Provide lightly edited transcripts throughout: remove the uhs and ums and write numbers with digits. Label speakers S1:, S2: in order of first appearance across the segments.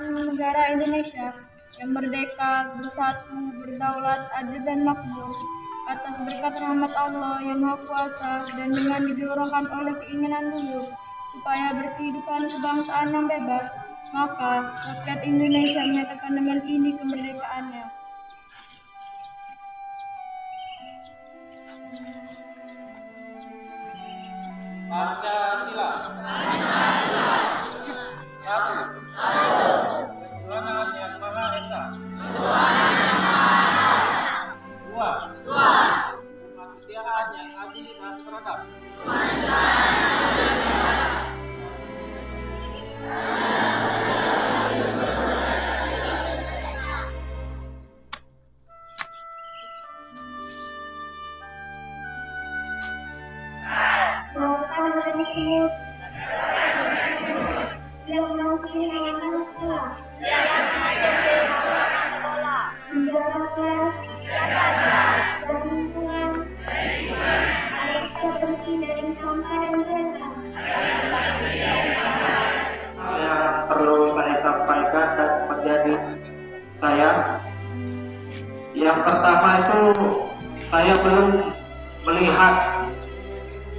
S1: Negara Indonesia yang merdeka, bersatu, berdaulat, adil dan makmur atas berkat rahmat Allah yang Maha Kuasa dan dengan didorongkan oleh keinginan luhur supaya berkehidupan kebangsaan yang bebas, maka rakyat Indonesia menyatakan dengan ini kemerdekaannya.
S2: Pancasila. Satu. Ketuhanan yang Maha Esa. Dua. Kemanusiaan yang adil dan beradab.
S3: Perlu saya sampaikan dan menjadi saya. Yang pertama itu saya belum melihat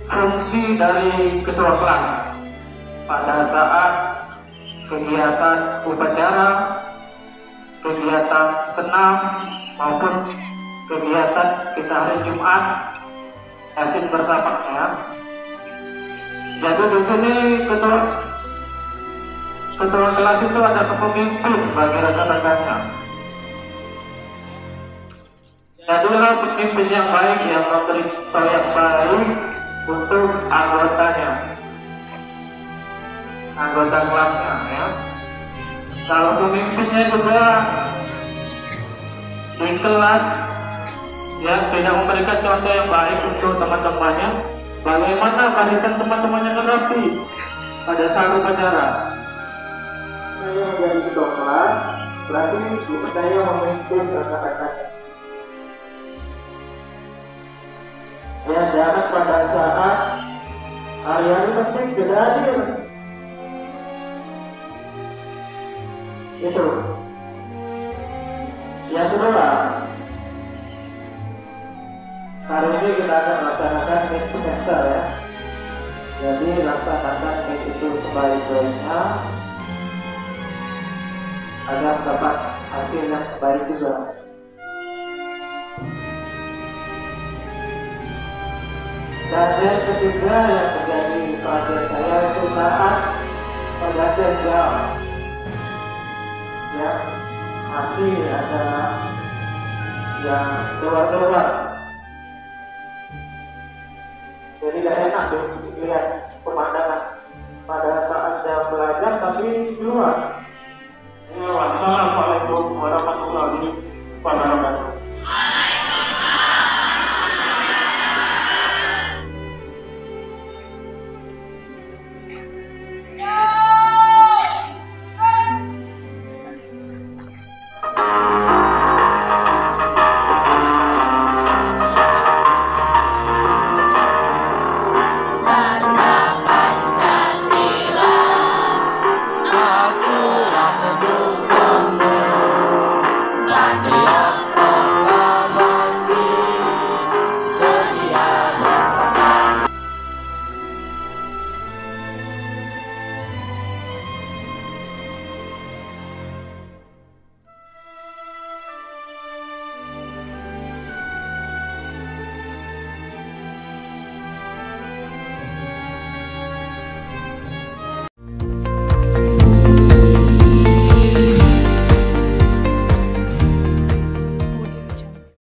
S3: fungsi dari ketua kelas pada saat kegiatan upacara, kegiatan senam maupun kegiatan kita hari Jumat Yasin bersama ya. Jadi di sini ketua kelas itu ada kepemimpin bagi rekan-rekannya. Jadilah pemimpin yang baik yang memberi contoh yang baik untuk anggotanya. anggota kelasnya ya. Kalau pemimpinnya juga di kelas ya tidak memberikan contoh yang baik untuk teman-temannya, bagaimana barisan teman-temannya rapi pada saat upacara. Saya menjadi ketua kelas, berarti saya memimpin rekan-rekannya. Ya, jangan pada saat hari-hari penting tidak hadir. Itu. Ya sudahlah. Hari ini kita akan melaksanakan mid semester ya. Jadi laksanakan mid itu sebaik-baiknya agar dapat hasil yang baik juga. Dan yang ketiga yang menjadi perhatian saya itu saat pergantian jam. Ya, masih ada yang keluar-keluar. Jadi tidak enak tuh lihat pemandangan pada saat jam belajar tapi keluar. Assalamualaikum warahmatullahi wabarakatuh.